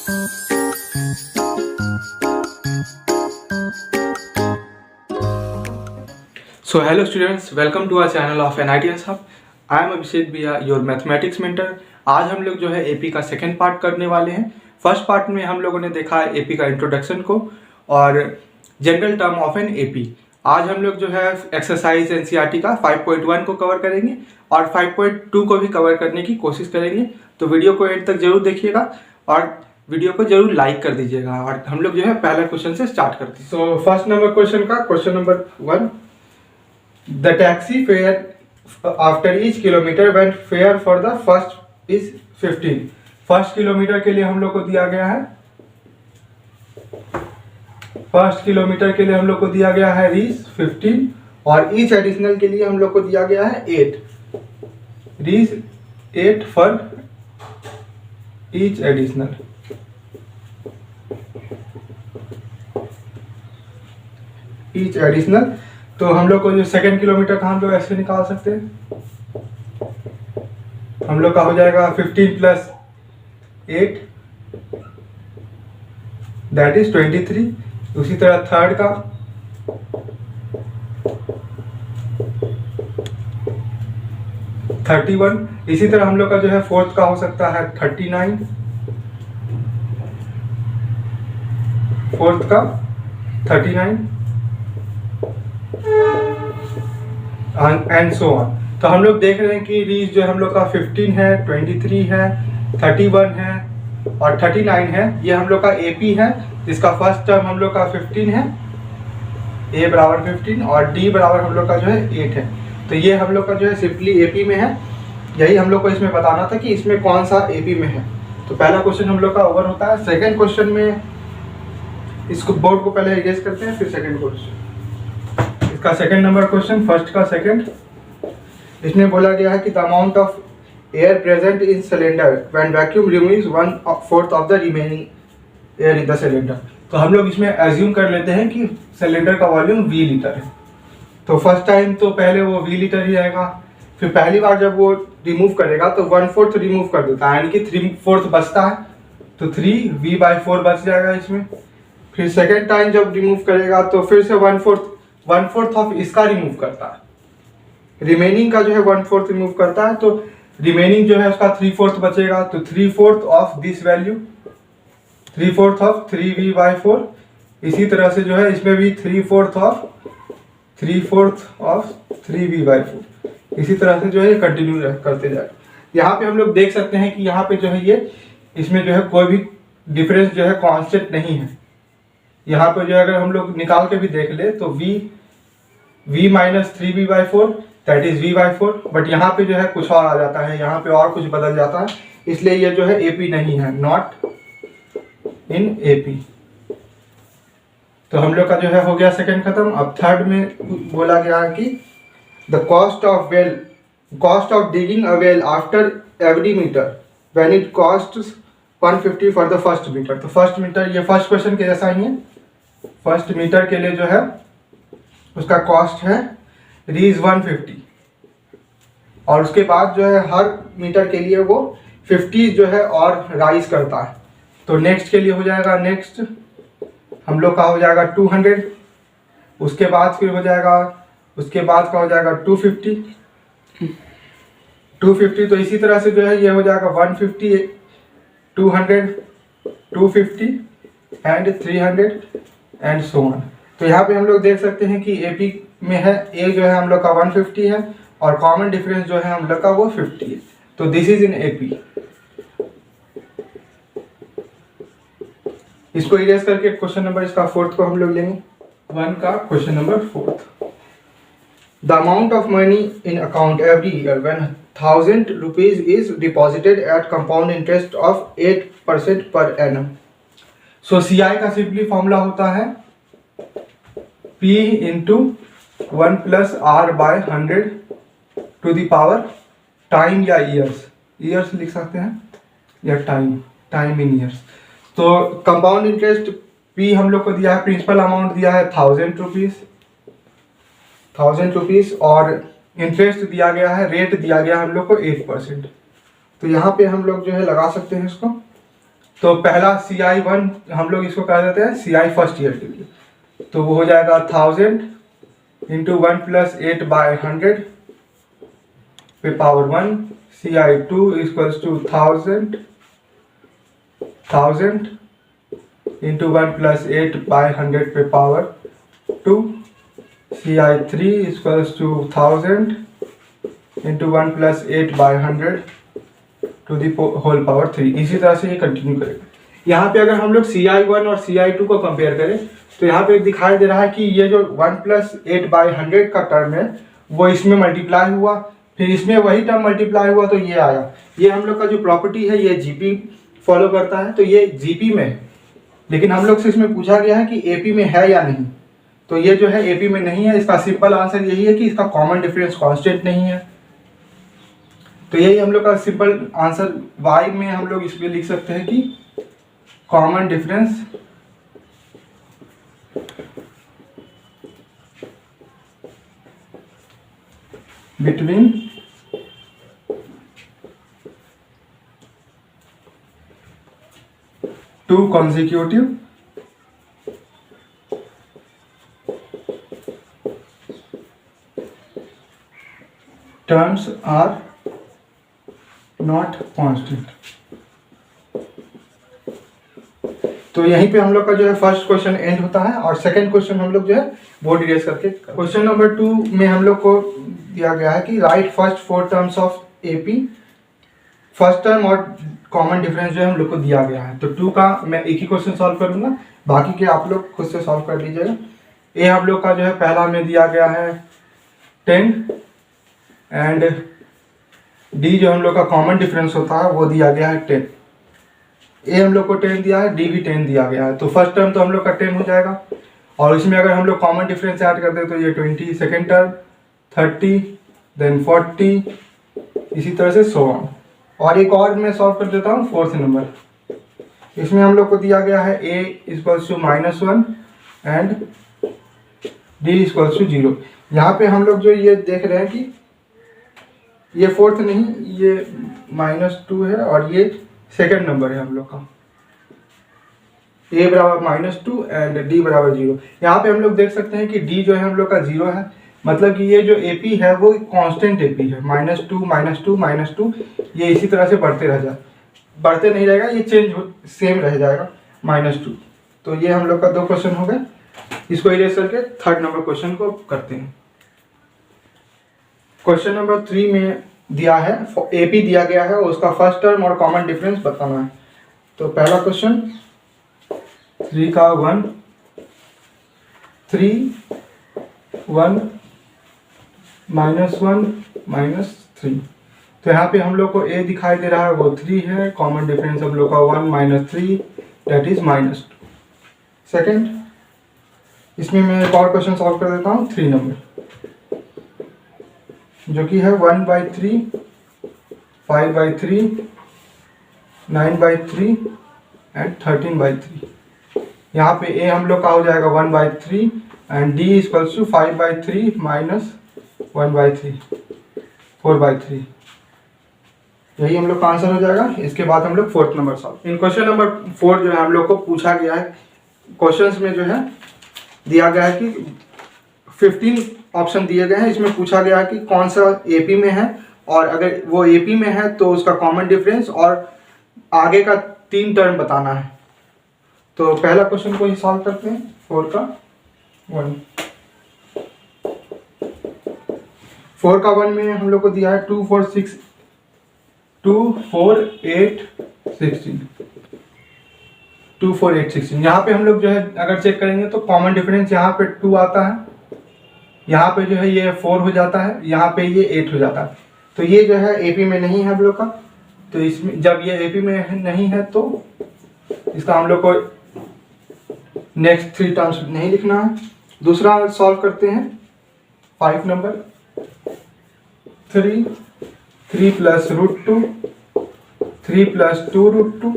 So hello students, welcome to our channel of NITS Hub. I am Abhishek Bhaiya, your mathematics mentor. आज हम लोग जो है AP का सेकेंड पार्ट करने वाले हैं. फर्स्ट पार्ट में हम लोगों ने देखा है एपी का इंट्रोडक्शन को और general term of an AP. आज हम लोग जो है एक्सरसाइज एनसीईआरटी का 5.1 को कवर करेंगे और 5.2 को भी कवर करने की कोशिश करेंगे. तो वीडियो को एंड तक जरूर देखिएगा और वीडियो को जरूर लाइक कर दीजिएगा. और हम लोग जो है पहला क्वेश्चन से स्टार्ट करते हैं. सो फर्स्ट नंबर क्वेश्चन का question number 1. The taxi fare after each kilometer when fare for the first is 15. First kilometre के लिए हम लोग को दिया गया है रीस 15 और ईच एडिशनल के लिए हम लोग को दिया गया है 8. रीस 8 फॉर ईच एडिशनल. तो हम लोग को जो सेकेंड किलोमीटर था हम लोग ऐसे निकाल सकते हैं. हम लोग का हो जाएगा 15 प्लस 8 दैट इज 23. उसी तरह थर्ड का 31. इसी तरह हम लोग का जो है फोर्थ का हो सकता है 39. फोर्थ का 39 एंड सो ऑन. तो हम लोग देख रहे हैं कि रीच जो हम लोग का 15 है, 23 है, 31 है और 39 है. ये हम लोग का एपी है जिसका फर्स्ट टर्म हम लोग का 15 है, ए बराबर 15 और डी बराबर हम लोग का जो है 8 है. तो ये हम लोग का जो है सिंपली एपी में है. यही हम लोग को इसमें बताना था कि इसमें कौन सा एपी में है. तो पहला क्वेश्चन हम लोग का ओवर होता है. सेकेंड क्वेश्चन में इसको बोर्ड को पहले इरेज करते हैं फिर सेकेंड क्वेश्चन. इसका सेकंड नंबर क्वेश्चन फर्स्ट का सेकंड. इसमें बोला गया है कि the amount of air present in cylinder when vacuum removes 1/4 of the remaining air in the cylinder. तो हम लोग इसमें एज्यूम कर लेते हैं कि सिलेंडर का वॉल्यूम V लीटर है. तो फर्स्ट टाइम तो पहले वो V लीटर ही रहेगा. फिर पहली बार जब वो रिमूव करेगा तो 1/4 रिमूव कर देता है यानी कि 3/4 बचता है. तो 3V/4 बच जाएगा इसमें. फिर सेकेंड टाइम जब रिमूव करेगा तो फिर से 1/4 ऑफ इसका रिमूव करता है. रिमेनिंग का जो है 1/4 रिमूव करता है. तो रिमेनिंग जो है उसका 3/4 बचेगा. तो 3/4 of this value 3/4 of 3V/4. इसी तरह से जो है इसमें भी 3/4 ऑफ 3V/4. इसी तरह से जो है कंटिन्यू करते जाए. यहाँ पे हम लोग देख सकते हैं कि यहाँ पे जो है ये इसमें जो है कोई भी डिफरेंस जो है कांस्टेंट नहीं है. यहाँ पे जो अगर हम लोग निकाल के भी देख ले तो v minus 3V/4 that is V/4. But यहाँ पे जो है कुछ और आ जाता है, यहाँ पे और कुछ बदल जाता है. इसलिए ये जो है AP नहीं है, नॉट इन AP. तो हम लोग का जो है हो गया सेकंड खत्म. अब थर्ड में बोला गया है कि the cost of digging a well after every metre when it costs 150 for the first metre. तो फर्स्ट मीटर ये फर्स्ट क्वेश्चन के जैसा ही है. फर्स्ट मीटर के लिए जो है उसका कॉस्ट है रीज 150 और उसके बाद जो है हर मीटर के लिए वो 50 जो है और राइज करता है. तो नेक्स्ट के लिए हो जाएगा नेक्स्ट हम लोग का हो जाएगा 200. उसके बाद फिर हो जाएगा उसके बाद का हो जाएगा 250. तो इसी तरह से जो है ये हो जाएगा 150 200 250 एंड 300 एंड सो ऑन. तो यहाँ पे हम लोग देख सकते हैं कि एपी में है ए जो है हम लोग का 150 है और कॉमन डिफरेंस जो है हम लोग का वो 50 है. तो दिस इज इन एपी. इसको इरेज करके क्वेश्चन नंबर इसका फोर्थ को हम लोग लेंगे. 1 का question number fourth. The amount of money in account every year when 1000 rupees is deposited at compound interest of 8% per annum. So CI का simply formula होता है P into 1 plus R by 100 to the power time या years लिख सकते हैं या time in years. तो compound interest P हम लोग को दिया है, प्रिंसिपल अमाउंट दिया है 1000 रुपीज और इंटरेस्ट दिया गया है, रेट दिया गया है हम लोग को 8%. तो यहाँ पे हम लोग जो है लगा सकते हैं इसको तो पहला CI1 हम लोग इसको कह देते हैं CI फर्स्ट ईयर के लिए, तो वो हो जाएगा 1000 इंटू 1 प्लस 8/100 पे power 1। CI2 equals to 1000 into 1 plus 8/100 पे power 2। CI3 equals to 1000 into 1 plus 8/100 to the whole power 3। इसी तरह से ये कंटिन्यू करेगा। यहाँ पे अगर हम लोग CI1 और CI2 को कंपेयर करें तो यहाँ पे दिखाई दे रहा है कि ये जो 1 प्लस 8/100 का टर्म है वो इसमें मल्टीप्लाई हुआ, फिर इसमें वही टर्म मल्टीप्लाई हुआ तो ये आया। ये हम लोग का जो प्रॉपर्टी है ये GP फॉलो करता है, तो ये GP में है, लेकिन हम लोग से इसमें पूछा गया है कि AP में है या नहीं। तो ये जो है AP में नहीं है। इसका सिंपल आंसर यही है कि इसका कॉमन डिफरेंस कांस्टेंट नहीं है। तो यही हम लोग का सिंपल आंसर y में हम लोग इसमें लिख सकते हैं कि common difference between two consecutive terms are not constant। तो यहीं पे हम लोग का जो है फर्स्ट क्वेश्चन एंड होता है और सेकंड क्वेश्चन हम लोग जो है वो डिरेस करके क्वेश्चन नंबर 2 में हम लोग को दिया गया है कि right first 4 terms of AP। First term और कॉमन डिफरेंस जो है हम लोग को दिया गया है। तो 2 का मैं एक ही क्वेश्चन सॉल्व करूंगा, बाकी के आप लोग खुद से सॉल्व कर लीजिएगा। ये हम लोग का जो है पहला में दिया गया है 10 एंड D जो हम लोग का कॉमन डिफरेंस होता है वो दिया गया है 10। ए हम लोग को 10 दिया है, D भी 10 दिया गया है। तो फर्स्ट टर्म तो हम लोग का 10 हो जाएगा और इसमें अगर हम लोग कॉमन डिफरेंस ऐड कर दे तो ये 20, सेकेंड टर्म 30, देन 40, इसी तरह से सो ऑन। और एक और मैं सॉल्व कर देता हूँ फोर्थ नंबर। इसमें हम लोग को दिया गया है A equals to -1 and D equals to 0। यहाँ पे हम लोग जो ये देख रहे हैं कि ये फोर्थ नहीं, ये -2 है और ये सेकेंड नंबर है हम लोग का। A बराबर -2 एंड D बराबर 0। यहाँ पे हम लोग देख सकते हैं कि D जो है हम लोग का 0 है, मतलब कि ये जो AP है वो कांस्टेंट AP है। -2 ये इसी तरह से बढ़ते नहीं रहेगा, ये चेंज सेम रह जाएगा -2। तो ये हम लोग का 2 क्वेश्चन हो गए। इसको इरेज करके थर्ड नंबर क्वेश्चन को करते हैं। क्वेश्चन नंबर 3 में दिया है AP दिया गया है और उसका फर्स्ट टर्म और कॉमन डिफरेंस बताना है। तो पहला क्वेश्चन 3 का 1 -1 -3। तो यहाँ पे हम लोग को A दिखाई दे रहा है वो 3 है, कॉमन डिफरेंस हम लोग का 1 - 3 दैट इज -2। सेकेंड, इसमें मैं एक और क्वेश्चन सॉल्व कर देता हूँ 3 नंबर, जो कि है 1/3, 5/3, 9/3 एंड 13/3। यहाँ पे A हम लोग का हो जाएगा 1/3 and D equals to 5/3 minus 1/3, 4/3। यही हम लोग का आंसर हो जाएगा। इसके बाद हम लोग फोर्थ नंबर सॉल्व। इन क्वेश्चन नंबर 4 जो है हम लोग को पूछा गया है, क्वेश्चंस में जो है दिया गया है कि 15 ऑप्शन दिए गए हैं। इसमें पूछा गया है कि कौन सा AP में है और अगर वो AP में है तो उसका कॉमन डिफरेंस और आगे का 3 टर्म बताना है। तो पहला क्वेश्चन को ही सॉल्व करते हैं। 4 का 1 में हम लोग को दिया है 2, 4, 8, 16। 2, 4, 8, 16। यहाँ पे हम लोग जो है अगर चेक करेंगे तो कॉमन डिफरेंस यहाँ पे 2 आता है, यहाँ पे जो है ये 4 हो जाता है, यहाँ पे ये 8 हो जाता है। तो ये जो है AP में नहीं है हम लोग का। तो इसमें जब ये AP में नहीं है तो इसका हम लोग को नेक्स्ट 3 टर्म्स नहीं लिखना है। दूसरा सॉल्व करते हैं 5 नंबर। 3 प्लस √2, 3 प्लस 2√2,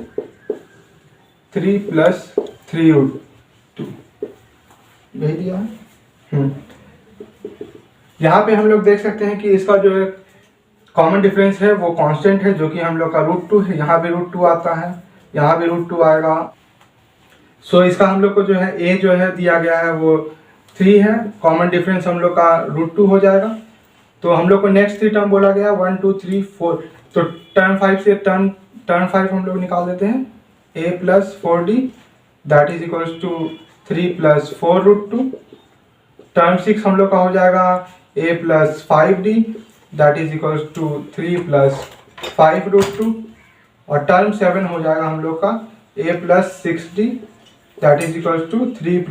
3 प्लस 3√2, यही दिया है। यहाँ पे हम लोग देख सकते हैं कि इसका जो है कॉमन डिफरेंस है वो कांस्टेंट है, जो कि हम लोग का √2 है। यहाँ भी √2 आता है, यहाँ भी √2 आएगा। सो इसका हम लोग को जो है a जो है दिया गया है वो 3 है, कॉमन डिफरेंस हम लोग का √2 हो जाएगा। तो हम लोग को नेक्स्ट 3 टर्म बोला गया 1 2 3 4, तो टर्म 5 से टर्म 5 हम लोग निकाल देते हैं, a + 4d that is equals to 3 + 4√2। Term 6 हम लोग का हो जाएगा a + 5d that is equals to 3 + 5√2। और टर्म 7 हो जाएगा हम लोग का a + 6d that is equals to 3 +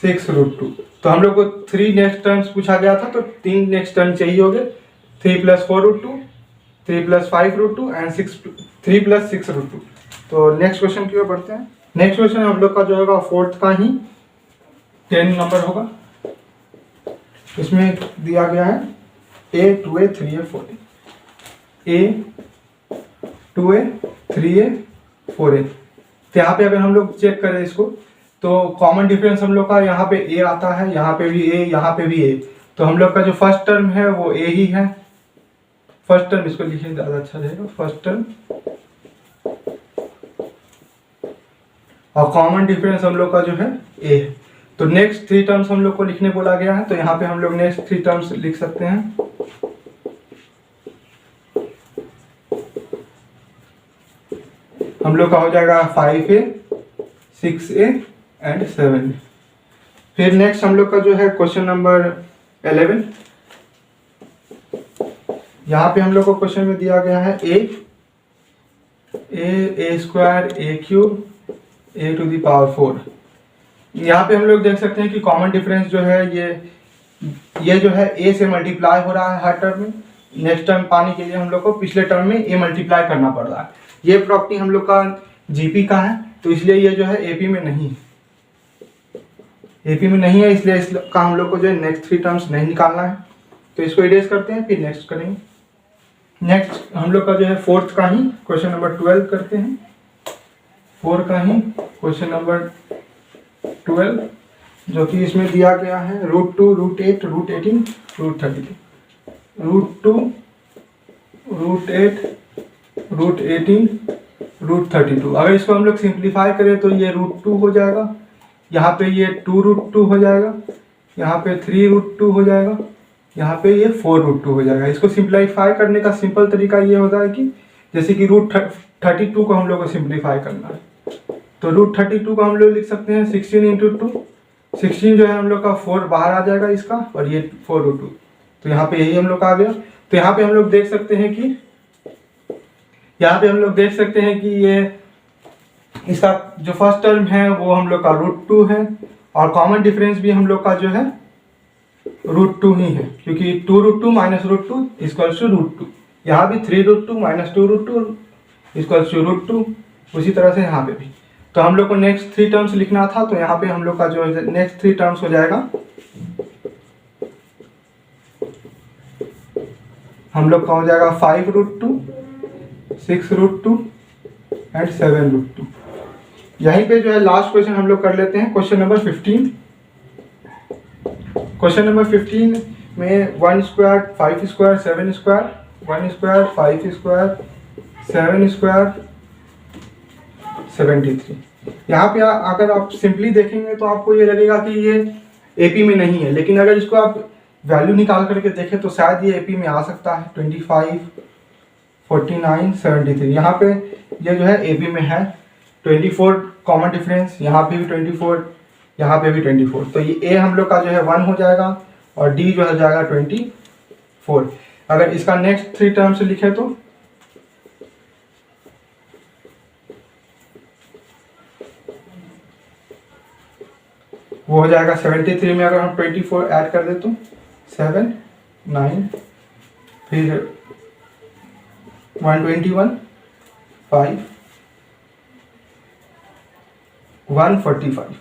6√2। तो हम लोग को 3 नेक्स्ट टर्म्स पूछा गया था, तो 3 नेक्स्ट टर्म चाहिए होंगे, 3 + 4√2, 3 + 5√2 एंड 3 + 6√2। तो नेक्स्ट क्वेश्चन की ओर बढ़ते हैं। नेक्स्ट क्वेश्चन हम लोग का जो होगा फोर्थ का ही 10 नंबर होगा। इसमें दिया गया है a 2a 3a 4a, a 2a 3a 4a। तो यहाँ पे अगर हम लोग चेक करें इसको, तो कॉमन डिफरेंस हम लोग का यहाँ पे a आता है, यहाँ पे भी a, यहाँ पे भी a। तो हम लोग का जो फर्स्ट टर्म है वो a ही है। फर्स्ट टर्म इसको लिखें ज़्यादा अच्छा रहेगा, फर्स्ट टर्म। और कॉमन डिफरेंस हम लोग का जो है a है। तो नेक्स्ट 3 टर्म्स हम लोग को लिखने बोला गया है, तो यहाँ पे हम लोग नेक्स्ट 3 टर्म्स लिख सकते हैं। हम लोग का हो जाएगा 5a 6a एंड 7। फिर नेक्स्ट हम लोग का जो है क्वेश्चन नंबर 11। यहाँ पे हम लोग को क्वेश्चन में दिया गया है a square a cube a to the power 4। यहाँ पे हम लोग देख सकते हैं कि कॉमन डिफरेंस जो है ये जो है a से मल्टीप्लाई हो रहा है हर टर्म में। नेक्स्ट टर्म पाने के लिए हम लोग को पिछले टर्म में a मल्टीप्लाई करना पड़ रहा है। ये प्रॉपर्टी हम लोग का जीपी का है, तो इसलिए ये जो है एपी में नहीं है, एपी में नहीं है, इसलिए इसका हम लोग को जो है नेक्स्ट 3 टर्म्स नहीं निकालना है। तो इसको इरेज करते हैं, फिर नेक्स्ट करेंगे। नेक्स्ट हम लोग का जो है फोर्थ का ही क्वेश्चन नंबर 12 करते हैं। 4 का ही क्वेश्चन नंबर 12, जो कि इसमें दिया गया है √2 √8 √18 √32। √2 √8 √18 √32। अगर इसको हम लोग सिंप्लीफाई करें तो ये √2 हो जाएगा, यहाँ पे ये 2√2 हो जाएगा, यहाँ पे 3√2 हो जाएगा, यहाँ पे ये 4√2 हो जाएगा। इसको सिंप्लीफाई करने का सिंपल तरीका ये होता है कि जैसे कि √32 को हम लोग को सिंप्लीफाई करना है, तो √32 को हम लोग लिख सकते हैं 16 × 2। 16 जो है हम लोग का 4 बाहर आ जाएगा इसका, और ये 4√2, तो यहाँ पे यही हम लोग का आ गया। तो यहाँ पे हम लोग देख सकते हैं कि ये इसका जो फर्स्ट टर्म है वो हम लोग का √2 है, और कॉमन डिफरेंस भी हम लोग का जो है √2 ही है, क्योंकि 2√2 - √2 इक्वल्स टू √2। यहाँ भी 3√2 - 2√2 इक्वल्स टू √2, उसी तरह से यहाँ पे भी। तो हम लोग को नेक्स्ट 3 टर्म्स लिखना था, तो यहाँ पे हम लोग का जो नेक्स्ट 3 टर्म्स हो जाएगा, हम लोग का हो जाएगा 5√2 6√2 एंड 7√2। यहीं पे जो है लास्ट क्वेश्चन हम लोग कर लेते हैं, क्वेश्चन नंबर 15। क्वेश्चन नंबर 15 में 1 square 5 square 7 square 1 square 5 square 7 square 73। यहाँ पे अगर आप सिंपली देखेंगे तो आपको ये लगेगा कि ये एपी में नहीं है, लेकिन अगर इसको आप वैल्यू निकाल करके देखें तो शायद ये एपी में आ सकता है। 25 49 73, यहाँ पे ये जो है एपी में है। 24 कॉमन डिफरेंस, यहाँ पे भी 24, यहाँ पे भी 24, तो ये ए हम लोग का जो है 1 हो जाएगा, और डी जो हो जाएगा 24। अगर इसका नेक्स्ट 3 टर्म से लिखे तो वो हो जाएगा 73 में अगर हम 24 ऐड कर दे तो 7 9 फिर 121 5 145,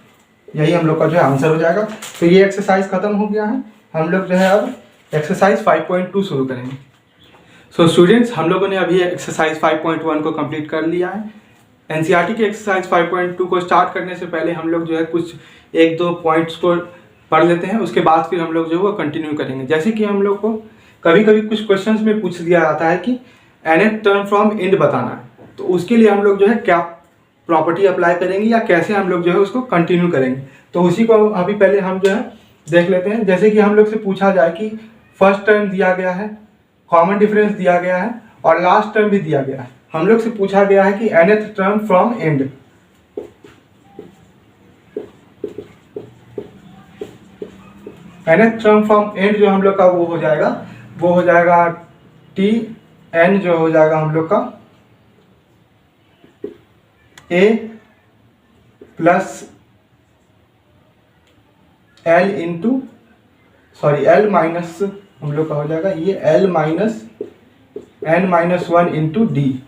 यही हम लोग का जो है आंसर हो जाएगा। तो ये एक्सरसाइज खत्म हो गया है। हम लोग जो है अब एक्सरसाइज 5.2 शुरू करेंगे। सो स्टूडेंट्स, हम लोगों ने अभी एक्सरसाइज 5.1 को कंप्लीट कर लिया है। एनसीईआरटी के एक्सरसाइज 5.2 को स्टार्ट करने से पहले हम लोग जो है कुछ 1-2 पॉइंट्स को पढ़ लेते हैं, उसके बाद फिर हम लोग जो है वो कंटिन्यू करेंगे। जैसे कि हम लोग को कभी कभी कुछ क्वेश्चंस में पूछ दिया जाता है कि nth टर्म फ्रॉम इंड बताना है, तो उसके लिए हम लोग जो है क्या प्रॉपर्टी अप्लाई करेंगे या कैसे हम लोग जो है उसको कंटिन्यू करेंगे, तो उसी को अभी पहले हम जो है देख लेते हैं। जैसे कि हम लोग से पूछा जाए कि फर्स्ट टर्म दिया गया है, कॉमन डिफरेंस दिया गया है और लास्ट टर्म भी दिया गया है। हम लोग से पूछा गया है कि nth term from and, nth term from and जो हम लोग का वो हो जाएगा टी एन जो हो जाएगा हम लोग का a plus l into l minus हम लोग का हो जाएगा ये l minus n minus one into d,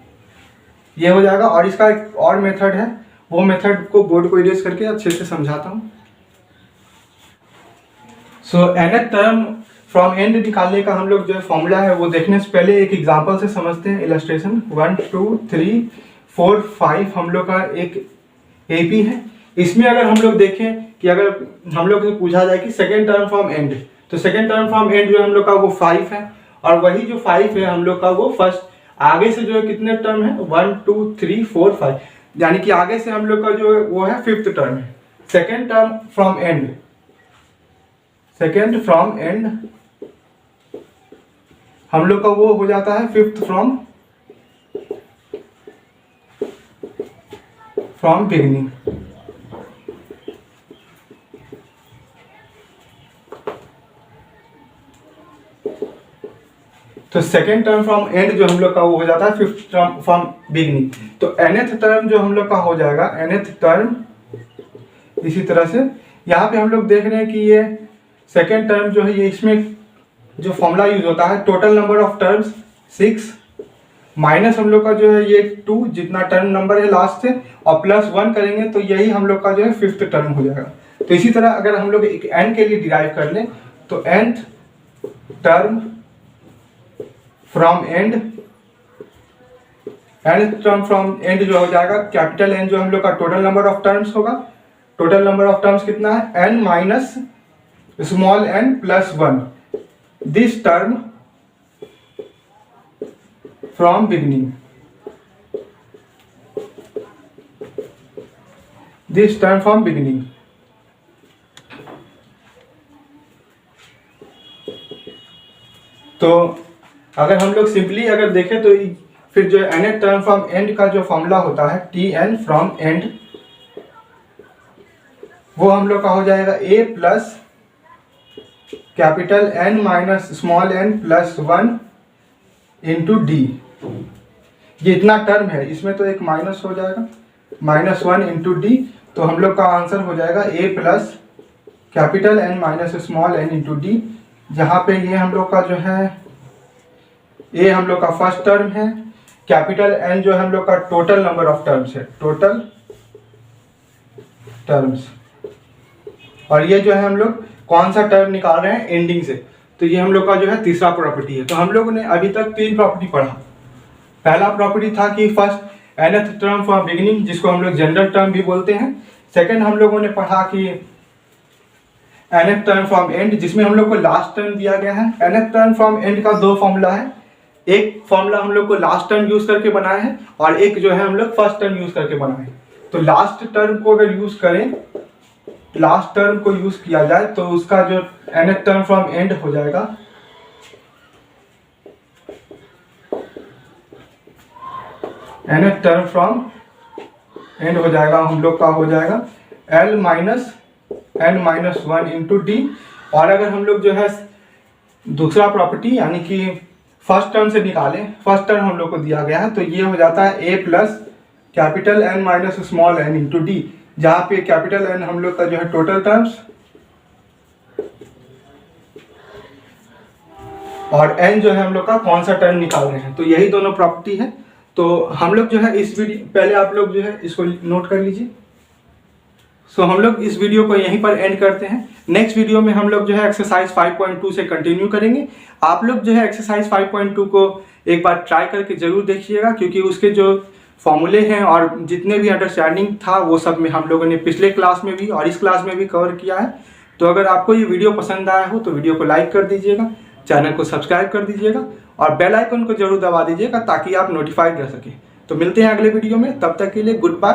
ये हो जाएगा। और इसका एक और मेथड है, वो मेथड को बोर्ड को इरेज करके अच्छे से समझाता हूँ। सो nth टर्म फ्रॉम एंड निकालने का हम लोग जो है फॉर्मूला है वो देखने से पहले एक एग्जांपल से समझते हैं। इलस्ट्रेशन 1 2 3 4 5 हम लोग का एक एपी है। इसमें अगर हम लोग देखें कि अगर हम लोग से पूछा जाए कि सेकेंड टर्म फ्रॉम एंड, तो सेकेंड टर्म फ्रॉम एंड जो हम लोग का वो 5 है और वही जो 5 है हम लोग का वो फर्स्ट आगे से जो है कितने टर्म है 1 2 3 4 5, यानी कि आगे से हम लोग का जो है वो है फिफ्थ टर्म है। Second term from and, second from and हम लोग का वो हो जाता है फिफ्थ फ्रॉम बिगिनिंग। तो सेकेंड टर्म फ्रॉम एंड जो हम लोग का वो हो जाता है फिफ्थ टर्म फ्रॉम बिगिनिंग। तो nth टर्म जो हम लोग का हो जाएगा nth टर्म, इसी तरह से यहाँ पे हम लोग देख रहे हैं कि ये सेकेंड टर्म जो है ये इसमें जो फॉर्मूला यूज होता है total number of terms 6 minus हम लोग का जो है ये 2 जितना टर्म नंबर है लास्ट से और प्लस 1 करेंगे तो यही हम लोग का जो है फिफ्थ टर्म हो जाएगा। तो इसी तरह अगर हम लोग एक n के लिए डिराइव कर लें तो nth term from and, nth term from and जो हो जाएगा कैपिटल N जो हम लोग का टोटल नंबर ऑफ टर्म्स होगा। टोटल नंबर ऑफ टर्म्स कितना है n minus small n plus 1, this term from beginning, this term from beginning. तो अगर हम लोग सिंपली अगर देखें तो फिर जो nth टर्म फ्रॉम एंड का जो फॉर्मूला होता है टी एन फ्रॉम एंड, वो हम लोग का हो जाएगा a plus capital N minus small n plus 1 into d. ये इतना टर्म है, इसमें तो एक माइनस हो जाएगा माइनस 1 इंटू डी, तो हम लोग का आंसर हो जाएगा a plus capital N minus small n into D, जहाँ पे ये हम लोग का जो है a हम लोग का फर्स्ट टर्म है, कैपिटल N जो हम लोग का टोटल नंबर ऑफ टर्म्स है, टोटल टर्म्स, और ये जो है हम लोग कौन सा टर्म निकाल रहे हैं एंडिंग से, तो ये हम लोग का जो है तीसरा प्रॉपर्टी है। तो हम लोगों ने अभी तक 3 प्रॉपर्टी पढ़ा। पहला प्रॉपर्टी था कि first nth term from beginning, जिसको हम लोग जनरल टर्म भी बोलते हैं। सेकंड हम लोगों ने पढ़ा कि nth टर्म फ्रॉम एंड, जिसमें हम लोग को लास्ट टर्म दिया गया है। nth टर्म फ्रॉम एंड का 2 फॉर्मूला है, एक फॉर्मूला हम लोग को लास्ट टर्म यूज करके बनाया है और एक जो है हम लोग फर्स्ट टर्म यूज करके बनाए हैं। तो लास्ट टर्म को अगर यूज करें, लास्ट टर्म को यूज किया जाए तो उसका जो nth टर्म फ्रॉम एंड हो जाएगा nth टर्म फ्रॉम एंड हो जाएगा हम लोग का हो जाएगा l minus n minus 1 into D. और अगर हम लोग जो है दूसरा प्रॉपर्टी यानी कि फर्स्ट टर्म से निकालें, फर्स्ट टर्म हम लोग को दिया गया है, तो ये हो जाता है a plus capital N minus small n into D, जहाँ पे कैपिटल N हम लोग का जो है टोटल टर्म्स और n जो है हम लोग का कौन सा टर्म निकाल रहे हैं, तो यही दोनों प्रॉपर्टी है। तो हम लोग जो है इस वीडियो, पहले आप लोग जो है इसको नोट कर लीजिए। सो हम लोग इस वीडियो को यहीं पर एंड करते हैं। नेक्स्ट वीडियो में हम लोग जो है एक्सरसाइज 5.2 से कंटिन्यू करेंगे। आप लोग जो है एक्सरसाइज 5.2 को एक बार ट्राई करके जरूर देखिएगा, क्योंकि उसके जो फॉर्मूले हैं और जितने भी अंडरस्टैंडिंग था वो सब में हम लोगों ने पिछले क्लास में भी और इस क्लास में भी कवर किया है। तो अगर आपको ये वीडियो पसंद आया हो तो वीडियो को लाइक कर दीजिएगा, चैनल को सब्सक्राइब कर दीजिएगा और बेल आइकन को जरूर दबा दीजिएगा ताकि आप नोटिफाइड रह सकें। तो मिलते हैं अगले वीडियो में, तब तक के लिए गुड बाय।